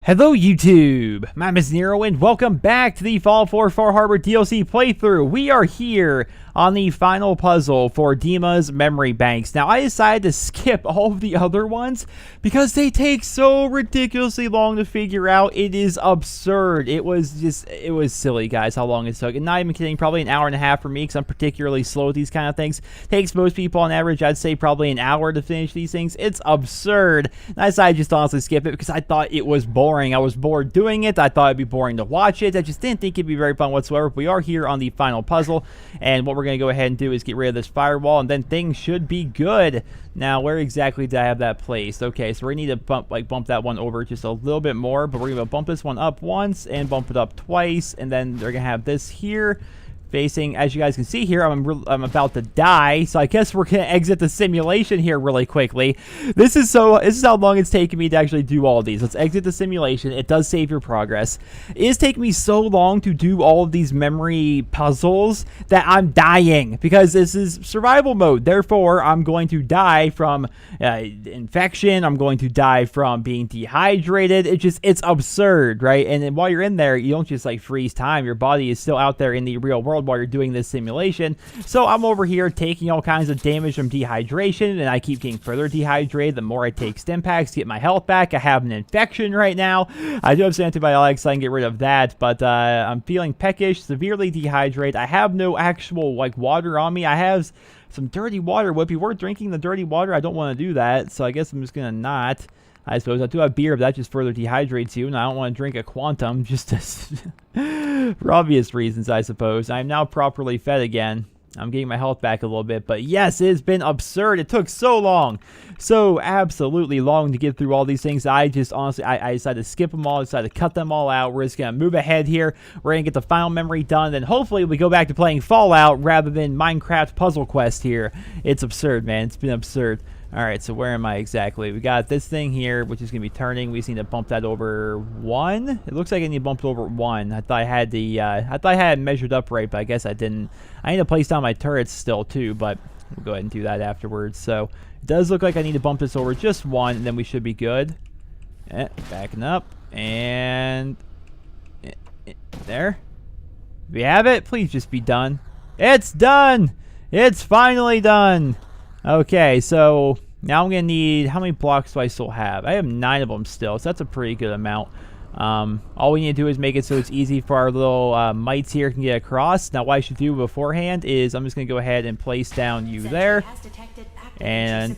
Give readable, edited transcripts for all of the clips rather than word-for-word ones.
Hello YouTube, my name is Nero and welcome back to the Fallout 4 Far Harbor DLC playthrough. We are here on the final puzzle for Dima's memory banks. Now I decided to skip all of the other ones because they take so ridiculously long to figure out. It is absurd. It was silly, guys, how long it took. And not even kidding, probably an hour and a half for me because I'm particularly slow at these kind of things. Takes most people on average, I'd say, probably an hour to finish these things. It's absurd. And I decided just to honestly skip it because I thought it was boring. I was bored doing it. I thought it'd be boring to watch it. I just didn't think it'd be very fun whatsoever. But we are here on the final puzzle, and what we're going to go ahead and do is get rid of this firewall, and then things should be good. Now, where exactly did I have that placed? Okay, so we need to bump that one over just a little bit more, but we're going to bump this one up once and bump it up twice, and then they're going to have this here facing, as you guys can see here, I'm about to die, so I guess we're gonna exit the simulation here really quickly. This is how long it's taken me to actually do all of these. Let's exit the simulation. It does save your progress. It is taking me so long to do all of these memory puzzles that I'm dying because this is survival mode. Therefore, I'm going to die from infection. I'm going to die from being dehydrated. It's absurd, right? And then while you're in there, you don't just like freeze time. Your body is still out there in the real world while you're doing this simulation. So I'm over here taking all kinds of damage from dehydration, and I keep getting further dehydrated the more I take stim packs to get my health back. I have an infection right now. I do have some antibiotics, so I can get rid of that, but I'm feeling peckish, severely dehydrated. I have no actual like water on me. I have some dirty water. Would it be worth drinking the dirty water? I don't want to do that, so I guess I'm just gonna not. I suppose I do have beer, but that just further dehydrates you, and I don't want to drink a quantum just to for obvious reasons, I suppose. I'm now properly fed again. I'm getting my health back a little bit, but yes, it's been absurd. It took so long, so absolutely long to get through all these things. I just honestly, I decided to skip them all, decided to cut them all out. We're just going to move ahead here. We're going to get the final memory done, then hopefully we go back to playing Fallout rather than Minecraft Puzzle Quest here. It's absurd, man. It's been absurd. Alright, so where am I exactly? We got this thing here, which is going to be turning. We just need to bump that over 1. It looks like I need to bump it over 1. I thought I had it measured up right, but I guess I didn't. I need to place down my turrets still, too, but we'll go ahead and do that afterwards. So, it does look like I need to bump this over just 1, and then we should be good. Backing up, and there. We have it. Please just be done. It's done! It's finally done! Okay, so now I'm going to need, how many blocks do I still have? I have 9 of them still, so that's a pretty good amount. All we need to do is make it so it's easy for our little mites here can get across. Now what I should do beforehand is I'm just going to go ahead and place down you there. And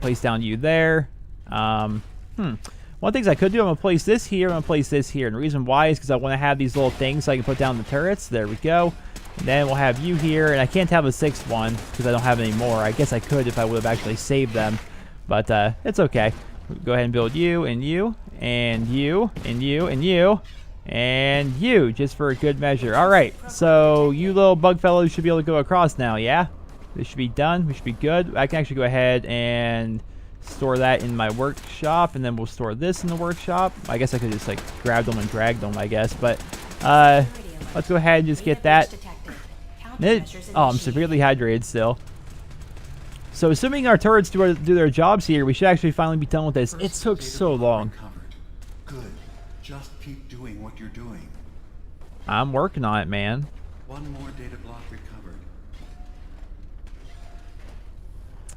place down you there. One of the things I could do, I'm going to place this here, I'm going to place this here. And the reason why is because I want to have these little things so I can put down the turrets. There we go. And then we'll have you here, and I can't have a 6th one because I don't have any more. I guess I could if I would have actually saved them, but it's okay. We'll go ahead and build you, and you, and you, and you, and you, and you, just for a good measure. All right, so you little bug fellows should be able to go across now, yeah? This should be done. We should be good. I can actually go ahead and store that in my workshop, and then we'll store this in the workshop. I guess I could just like grab them and drag them, I guess, but let's go ahead and just get that. Oh, I'm severely hydrated still. So assuming our turrets do their jobs here, we should actually finally be done with this. It took so long. Good. Just keep doing what you're doing. I'm working on it, man. One more data block recovered.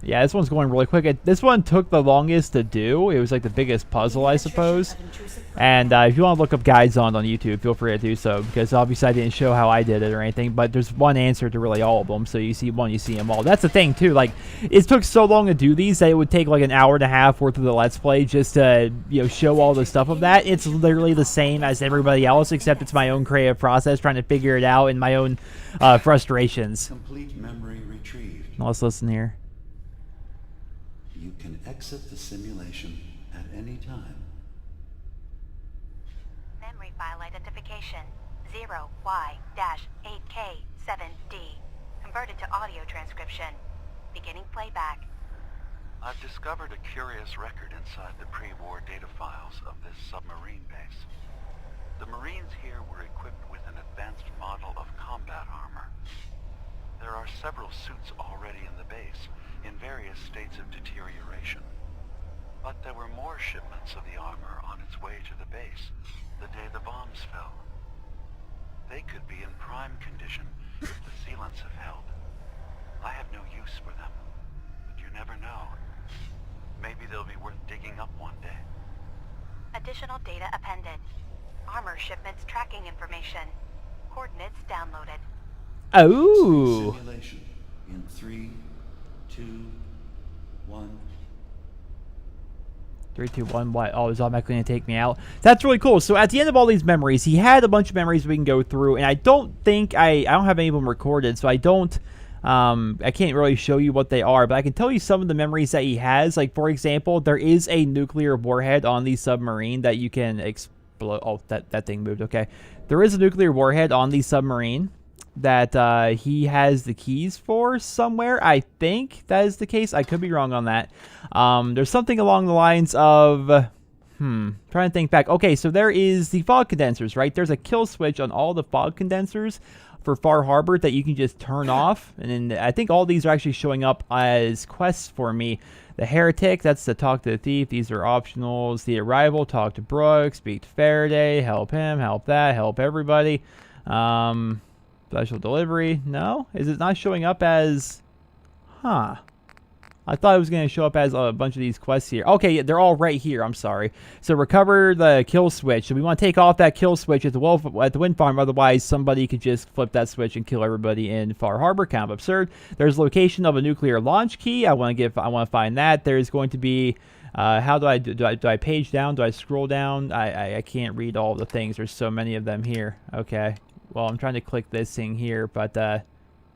Yeah, this one's going really quick. This one took the longest to do. It was like the biggest puzzle, I suppose. And if you want to look up guides on YouTube, feel free to do so, because obviously I didn't show how I did it or anything, but there's one answer to really all of them. So you see one, you see them all. That's the thing too. Like, it took so long to do these that it would take like an hour and a half worth of the Let's Play just to show all the stuff of that. It's literally the same as everybody else, except it's my own creative process trying to figure it out and my own frustrations. Complete memory retrieved. Now let's listen here. You can exit the simulation at any time. Memory file identification 0Y-8K7D. Converted to audio transcription. Beginning playback. I've discovered a curious record inside the pre-war data files of this submarine base. The Marines here were equipped with an advanced model of combat armor. There are several suits already in the base, in various states of deterioration. But there were more shipments of the armor on its way to the base the day the bombs fell. They could be in prime condition if the sealants have held. I have no use for them, but you never know. Maybe they'll be worth digging up one day. Additional data appended. Armor shipments tracking information. Coordinates downloaded. Oh. Simulation in 3, 2, 1. 3, 2, 1, what? Oh, it's automatically going to take me out. That's really cool. So at the end of all these memories, he had a bunch of memories we can go through, and I don't think I don't have any of them recorded, so I can't really show you what they are, but I can tell you some of the memories that he has. Like, for example, there is a nuclear warhead on the submarine that you can explode. Oh, that thing moved. Okay. There is a nuclear warhead on the submarine that he has the keys for somewhere. I think that is the case. I could be wrong on that. There's something along the lines of... trying to think back. Okay, so there is the fog condensers, right? There's a kill switch on all the fog condensers for Far Harbor that you can just turn off. And then I think all these are actually showing up as quests for me. The Heretic, that's to talk to the thief. These are optionals. The Arrival, talk to Brooks, speak to Faraday, help him, help that, help everybody. Special delivery. No? Is it not showing up as... Huh. I thought it was going to show up as a bunch of these quests here. Okay, yeah, they're all right here. I'm sorry. So recover the kill switch. So we want to take off that kill switch at the wind farm. Otherwise, somebody could just flip that switch and kill everybody in Far Harbor. Kind of absurd. There's location of a nuclear launch key. I want to find that. There's going to be... how do I page down? Do I scroll down? I can't read all the things. There's so many of them here. Okay. Well, I'm trying to click this thing here, but the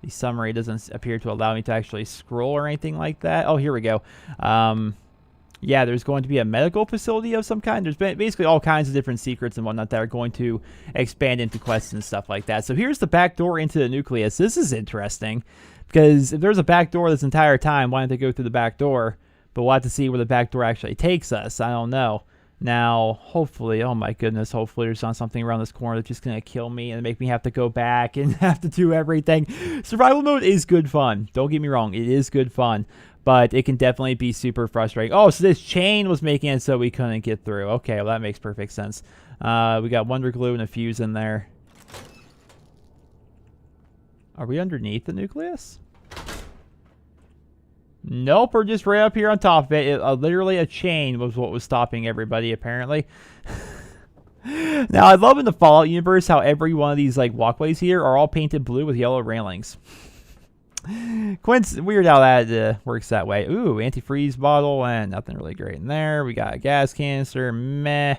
summary doesn't appear to allow me to actually scroll or anything like that. Oh, here we go. Yeah, there's going to be a medical facility of some kind. There's basically all kinds of different secrets and whatnot that are going to expand into quests and stuff like that. So here's the back door into the nucleus. This is interesting because if there's a back door this entire time, why don't they go through the back door? But we'll have to see where the back door actually takes us. I don't know. Now, hopefully, oh my goodness, hopefully there's not something around this corner that's just going to kill me and make me have to go back and have to do everything. Survival mode is good fun. Don't get me wrong, it is good fun. But it can definitely be super frustrating. Oh, so this chain was making it so we couldn't get through. Okay, well that makes perfect sense. We got Wonder Glue and a fuse in there. Are we underneath the nucleus? Nope, we're just right up here on top of it. Literally a chain was what was stopping everybody, apparently. Now, I love in the Fallout universe how every one of these like walkways here are all painted blue with yellow railings. Weird how that works that way. Ooh, antifreeze bottle and nothing really great in there. We got a gas canister. Meh.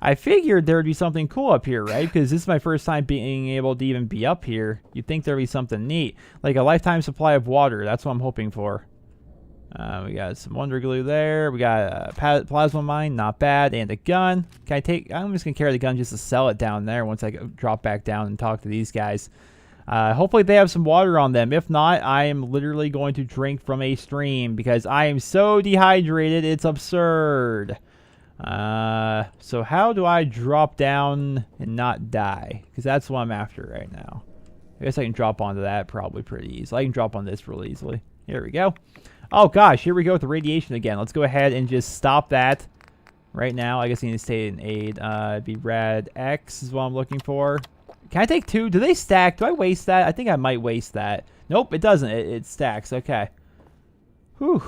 I figured there would be something cool up here, right? Because this is my first time being able to even be up here. You'd think there'd be something neat. Like a lifetime supply of water. That's what I'm hoping for. We got some Wonder Glue there. We got a plasma mine, not bad, and a gun. I'm just gonna carry the gun just to sell it down there once I drop back down and talk to these guys. Hopefully they have some water on them. If not, I am literally going to drink from a stream because I am so dehydrated. It's absurd. So how do I drop down and not die? Because that's what I'm after right now. I guess I can drop onto that probably pretty easily. I can drop on this really easily. Here we go. Oh gosh, here we go with the radiation again. Let's go ahead and just stop that right now. I guess I need to stay in aid. It'd be rad X is what I'm looking for. Can I take two? Do they stack? Do I waste that? I think I might waste that. Nope, it doesn't. It stacks. Okay. Whew.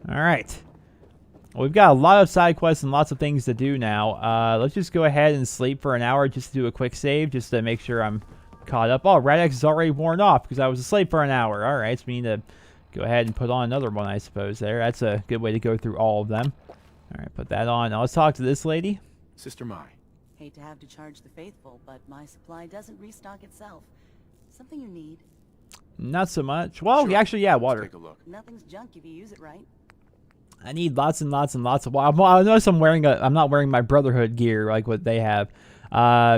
All right. Well, we've got a lot of side quests and lots of things to do now. Let's just go ahead and sleep for an hour just to do a quick save, just to make sure I'm caught up. Oh, rad X is already worn off because I was asleep for an hour. All right, so we need to go ahead and put on another one, I suppose, there. That's a good way to go through all of them. All right, put that on. Now let's talk to this lady. Sister Mai. Hate to have to charge the faithful, but my supply doesn't restock itself. Something you need? Not so much. Well, Sure. actually, yeah, water. Take a look. Nothing's junk if you use it right. I need lots and lots and lots of water. I notice I'm not wearing my Brotherhood gear like what they have.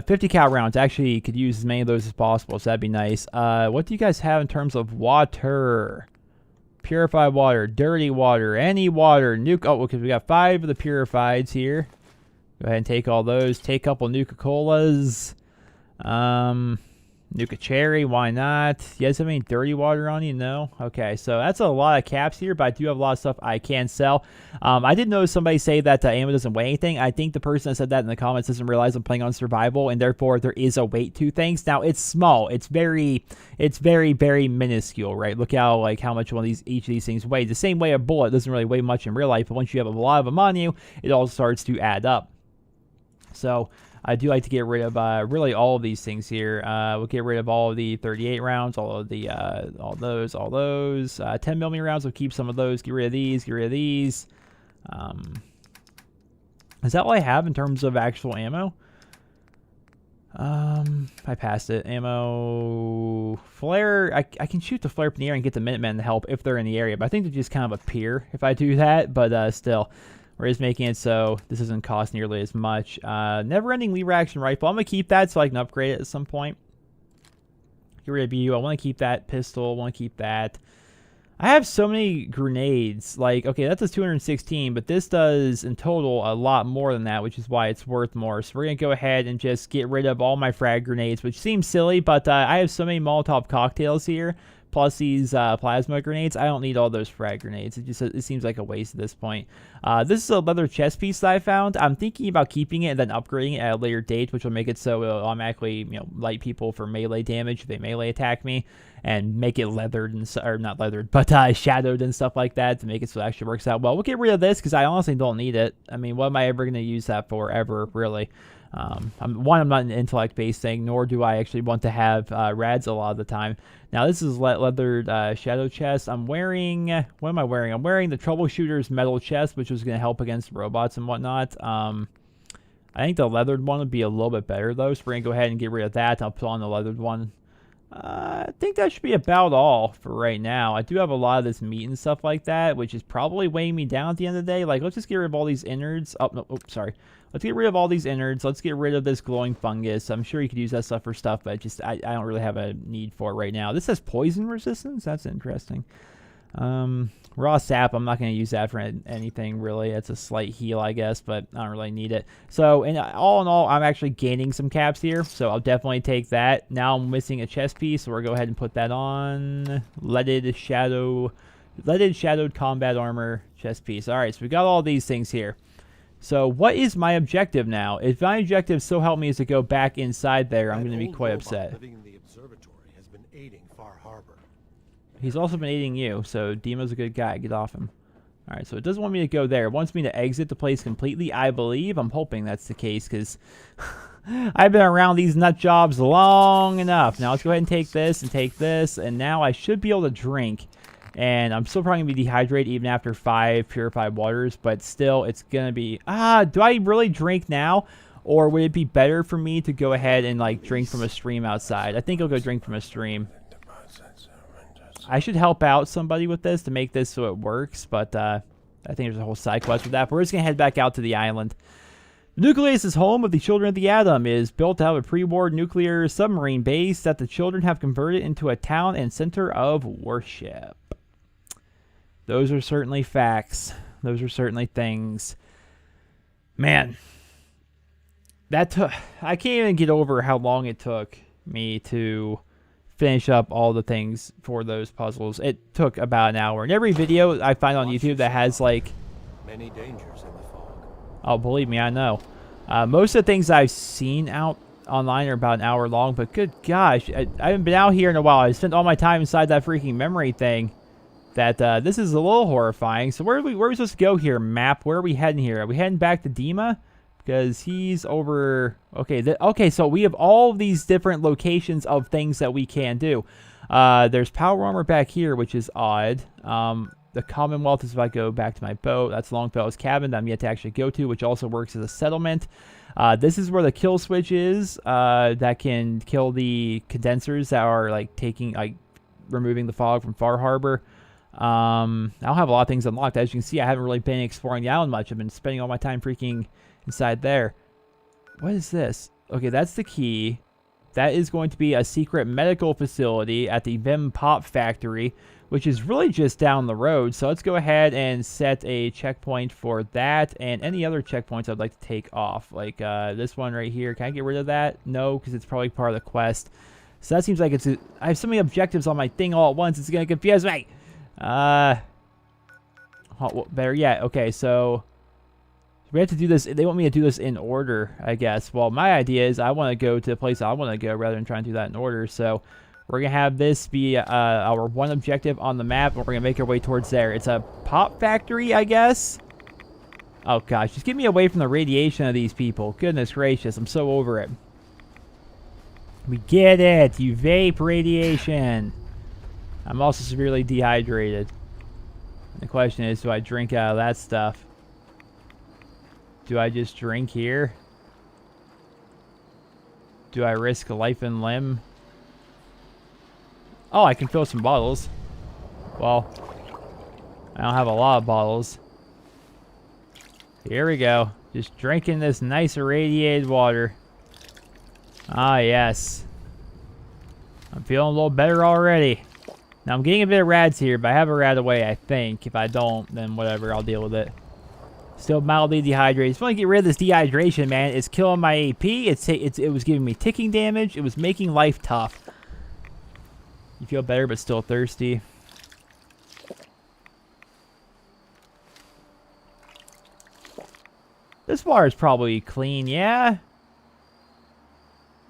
50 cal rounds. Actually, could use as many of those as possible, so that'd be nice. What do you guys have in terms of water? Purified water, dirty water, any water, nuke. Oh, because we got 5 of the purifieds here. Go ahead and take all those. Take a couple Nuka-Colas. Nuke a cherry, why not? You guys have any dirty water on you? No? Okay, so that's a lot of caps here, but I do have a lot of stuff I can sell. I did notice somebody say that ammo doesn't weigh anything. I think the person that said that in the comments doesn't realize I'm playing on survival, and therefore there is a weight to things. Now, it's small. It's very, very minuscule, right? Look how, like, how much each of these things weigh. The same way a bullet doesn't really weigh much in real life, but once you have a lot of them on you, it all starts to add up. So I do like to get rid of really all of these things here. We'll get rid of all of the 38 rounds, all of the all those. 10mm rounds. We'll keep some of those. Get rid of these. Get rid of these. Is that all I have in terms of actual ammo? I passed it. Ammo, flare. I can shoot the flare up in the air and get the Minutemen to help if they're in the area, but I think they just kind of appear if I do that. But still. We're just making it so this doesn't cost nearly as much. Never-ending lever action rifle. I'm going to keep that so I can upgrade it at some point. Get rid of BU. I want to keep that pistol. I want to keep that. I have so many grenades. Like, okay, that does 216, but this does, in total, a lot more than that, which is why it's worth more. So we're going to go ahead and just get rid of all my frag grenades, which seems silly, but I have so many Molotov cocktails here. Plus these plasma grenades. I don't need all those frag grenades. It seems like a waste at this point. This is a leather chest piece that I found. I'm thinking about keeping it and then upgrading it at a later date, which will make it so it'll automatically, light people for melee damage if they melee attack me, and make it leathered or not leathered, but shadowed and stuff like that to make it so it actually works out well. We'll get rid of this because I honestly don't need it. I mean, what am I ever going to use that for ever, really? I'm not an intellect-based thing, nor do I actually want to have rads a lot of the time. Now, this is leathered shadow chest. I'm wearing... What am I wearing? I'm wearing the troubleshooter's metal chest, which is going to help against robots and whatnot. I think the leathered one would be a little bit better, though, so we're going to go ahead and get rid of that. I'll put on the leathered one. I think that should be about all for right now. I do have a lot of this meat and stuff like that, which is probably weighing me down at the end of the day. Like, let's just get rid of all these innards. Oh, no, oops, sorry. Let's get rid of all these innards. Let's get rid of this glowing fungus. I'm sure you could use that stuff for stuff, but I don't really have a need for it right now. This has poison resistance? That's interesting. Raw sap, I'm not going to use that for anything, really. It's a slight heal, I guess, but I don't really need it. So, all in all, I'm actually gaining some caps here, so I'll definitely take that. Now I'm missing a chest piece, so we'll go ahead and put that on. Leaded shadowed combat armor chest piece. All right, so we got all these things here. So what is my objective now? If my objective, so help me, is to go back inside there, I'm going to be quite upset. Living in the observatory has been aiding Far Harbor. He's also been aiding you, so Demo's a good guy. Get off him. All right, so it doesn't want me to go there. It wants me to exit the place completely, I believe. I'm hoping that's the case, because I've been around these nut jobs long enough. Now let's go ahead and take this, and now I should be able to drink. And I'm still probably going to be dehydrated even after 5 purified waters, but still, it's going to be... do I really drink now? Or would it be better for me to go ahead and, like, drink from a stream outside? I think I'll go drink from a stream. I should help out somebody with this to make this so it works, but I think there's a whole side quest with that. But we're just going to head back out to the island. The nucleus is home of the Children of the Atom. It is built out of a pre-war nuclear submarine base that the children have converted into a town and center of worship. Those are certainly facts. Those are certainly things. Man, that took... I can't even get over how long it took me to finish up all the things for those puzzles. It took about an hour. And every video I find on YouTube that has, like... Many dangers in the fog. Oh, believe me, I know. Most of the things I've seen out online are about an hour long, but good gosh, I haven't been out here in a while. I spent all my time inside that freaking memory thing. That this is a little horrifying. So where are we supposed to go here, map? Where are we heading here? Are we heading back to Dima? Because he's over... Okay, okay, so we have all of these different locations of things that we can do. There's power armor back here, which is odd. The Commonwealth is if I go back to my boat. That's Longfellow's cabin that I'm yet to actually go to, which also works as a settlement. This is where the kill switch is that can kill the condensers that are like removing the fog from Far Harbor. I don't have a lot of things unlocked. As you can see, I haven't really been exploring the island much. I've been spending all my time freaking inside there. What is this? Okay, that's the key. That is going to be a secret medical facility at the Vim Pop Factory, which is really just down the road. So let's go ahead and set a checkpoint for that and any other checkpoints I'd like to take off. Like this one right here. Can I get rid of that? No, because it's probably part of the quest. So that seems like it's I have so many objectives on my thing all at once, it's going to confuse me. Better yet. Okay, so we have to do this. They want me to do this in order, I guess. Well, my idea is I want to go to the place I want to go rather than trying to do that in order. So we're going to have this be our one objective on the map, and we're going to make our way towards there. It's a pop factory, I guess. Oh, gosh. Just get me away from the radiation of these people. Goodness gracious. I'm so over it. We get it. You vape radiation. I'm also severely dehydrated. The question is, do I drink out of that stuff? Do I just drink here? Do I risk life and limb? Oh, I can fill some bottles. Well, I don't have a lot of bottles. Here we go. Just drinking this nice irradiated water. Ah, yes. I'm feeling a little better already. Now, I'm getting a bit of rads here, but I have a rad away, I think. If I don't, then whatever, I'll deal with it. Still mildly dehydrated. Just want to get rid of this dehydration, man. It's killing my AP. It was giving me ticking damage. It was making life tough. You feel better, but still thirsty. This water is probably clean, yeah?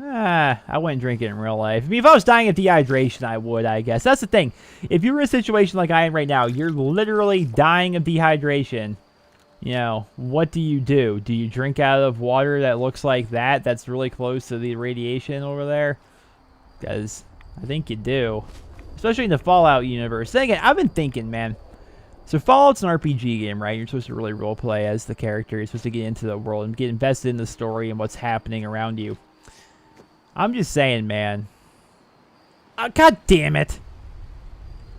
I wouldn't drink it in real life. I mean, if I was dying of dehydration, I would, I guess. That's the thing. If you were in a situation like I am right now, you're literally dying of dehydration. You know, what do you do? Do you drink out of water that looks like that? That's really close to the radiation over there? Because I think you do. Especially in the Fallout universe. Then again, I've been thinking, man. So Fallout's an RPG game, right? You're supposed to really roleplay as the character. You're supposed to get into the world and get invested in the story and what's happening around you. I'm just saying, man. Oh, God damn it.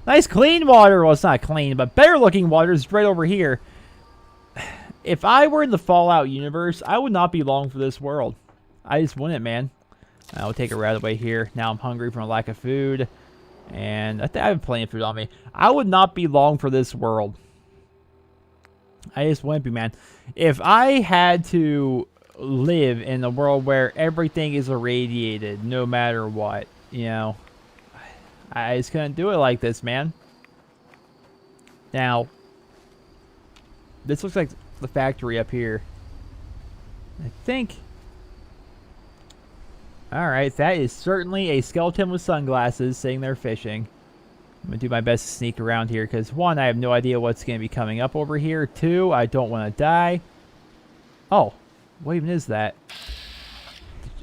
Nice clean water. Well, it's not clean, but better looking water is right over here. If I were in the Fallout universe, I would not be long for this world. I just wouldn't, man. I'll take it right away here. Now I'm hungry from a lack of food. And I have plenty of food on me. I would not be long for this world. I just wouldn't be, man. If I had to live in a world where everything is irradiated, no matter what, you know, I just couldn't do it like this, man. Now, this looks like the factory up here. I think. Alright, that is certainly a skeleton with sunglasses sitting there fishing. I'm going to do my best to sneak around here because, one, I have no idea what's going to be coming up over here. Two, I don't want to die. Oh, what even is that?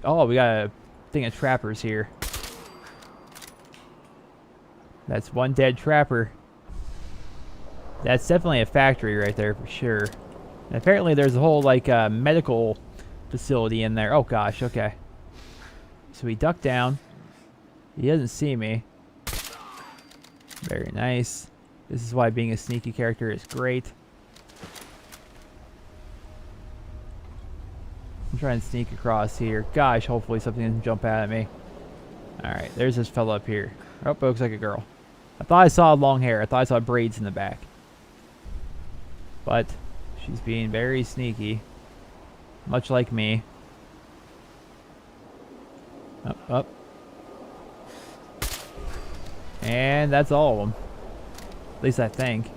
Oh, we got a thing of trappers here. That's one dead trapper. That's definitely a factory right there for sure. And apparently there's a whole, like, medical facility in there. Oh, gosh, okay. So we duck down. He doesn't see me. Very nice. This is why being a sneaky character is great. I'm trying to sneak across here. Gosh, hopefully something doesn't jump out at me. Alright, there's this fellow up here. Oh, it looks like a girl. I thought I saw long hair. I thought I saw braids in the back. But she's being very sneaky. Much like me. Up, up. And that's all of them. At least I think.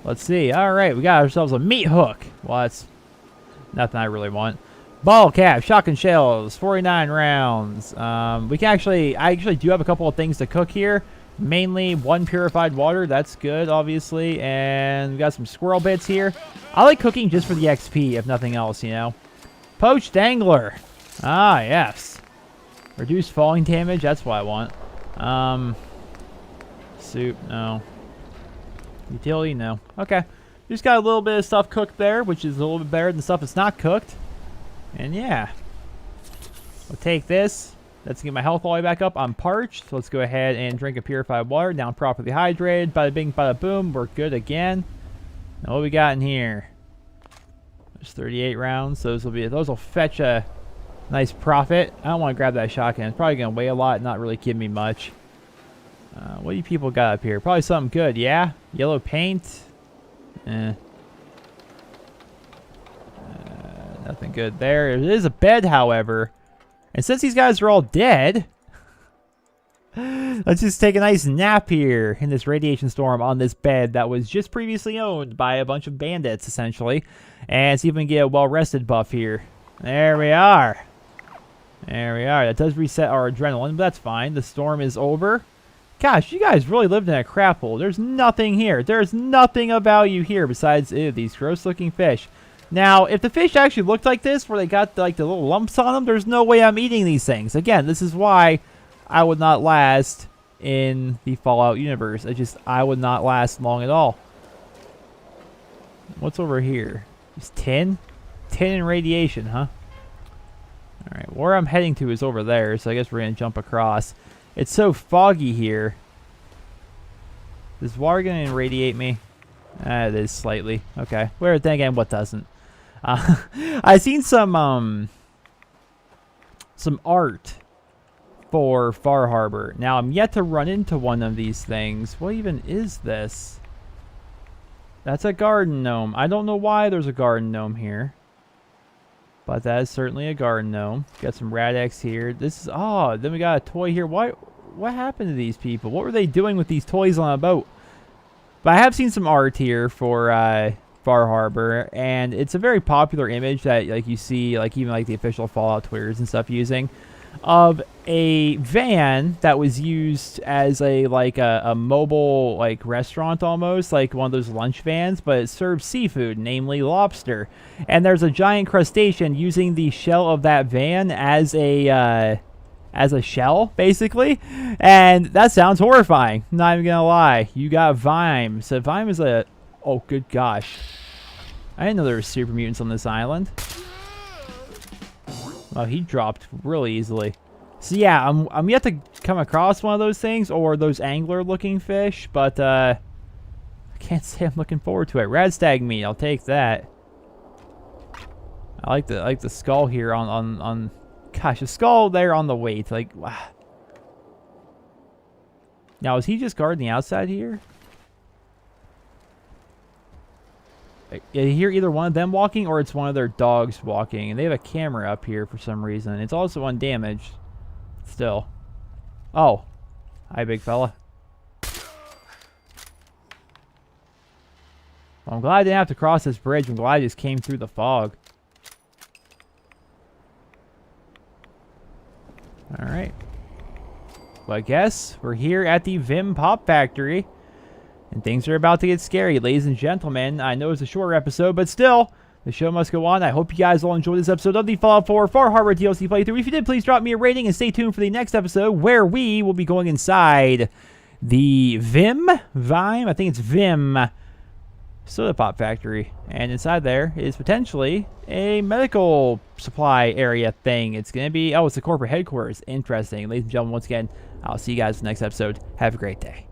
Let's see. Alright, we got ourselves a meat hook. Well, that's nothing I really want. Ball cap, shotgun shells, 49 rounds. We can I actually do have a couple of things to cook here. Mainly one purified water. That's good, obviously. And we got some squirrel bits here. I like cooking just for the XP, if nothing else, you know. Poached angler. Ah, yes. Reduce falling damage. That's what I want. Soup. No. Utility. No. Okay. Just got a little bit of stuff cooked there, which is a little bit better than stuff that's not cooked. And yeah. We'll take this. Let's get my health all the way back up. I'm parched. So let's go ahead and drink a purified water. Now I'm properly hydrated. Bada bing, bada boom. We're good again. Now what we got in here? There's 38 rounds. Those will fetch a nice profit. I don't want to grab that shotgun. It's probably going to weigh a lot, not really give me much. What do you people got up here? Probably something good, yeah? Yellow paint? Nothing good there. It is a bed, however. And since these guys are all dead, Let's just take a nice nap here in this radiation storm on this bed that was just previously owned by a bunch of bandits, essentially. And see if we can get a well-rested buff here. There we are. There we are. That does reset our adrenaline, but that's fine. The storm is over. Gosh, you guys really lived in a crap hole. There's nothing here. There's nothing of value here besides these gross-looking fish. Now, if the fish actually looked like this, where they got like the little lumps on them, there's no way I'm eating these things. Again, this is why I would not last in the Fallout universe. I would not last long at all. What's over here? Just tin? Tin and radiation, huh? Alright, where I'm heading to is over there, so I guess we're going to jump across. It's so foggy here. Is water going to irradiate me? It is slightly. Okay. Where, then again, what doesn't? I've seen some art for Far Harbor. Now, I'm yet to run into one of these things. What even is this? That's a garden gnome. I don't know why there's a garden gnome here. But that is certainly a garden gnome. Got some Rad-X here. This is... Oh, then we got a toy here. What happened to these people? What were they doing with these toys on a boat? But I have seen some art here for Far Harbor. And it's a very popular image that like you see, like even like the official Fallout Twitters and stuff using, of a van that was used as a mobile like restaurant, almost like one of those lunch vans, but it serves seafood, namely lobster. And there's a giant crustacean using the shell of that van as a shell, basically. And that sounds horrifying, not even gonna lie. You got Vime. So Vime is a... Oh, good gosh. I didn't know there were super mutants on this island. Well, he dropped really easily. So yeah, I'm yet to come across one of those things, or those angler-looking fish, but I can't say I'm looking forward to it. Radstag meat, I'll take that. I like the skull here on gosh, the skull there on the weight. Like, wow. Now, is he just guarding the outside here? You hear either one of them walking, or it's one of their dogs walking. And they have a camera up here for some reason. It's also undamaged. Still. Oh. Hi, big fella. Well, I'm glad I didn't have to cross this bridge. I'm glad I just came through the fog. Alright. Well, I guess we're here at the Vim Pop Factory. And things are about to get scary, ladies and gentlemen. I know it's a shorter episode, but still, the show must go on. I hope you guys all enjoyed this episode of the Fallout 4 Far Harbor DLC playthrough. If you did, please drop me a rating and stay tuned for the next episode, where we will be going inside the Vim, I think it's Vim, Soda Pop Factory. And inside there is potentially a medical supply area thing. It's going to be... Oh, it's the corporate headquarters. Interesting. Ladies and gentlemen, once again, I'll see you guys in the next episode. Have a great day.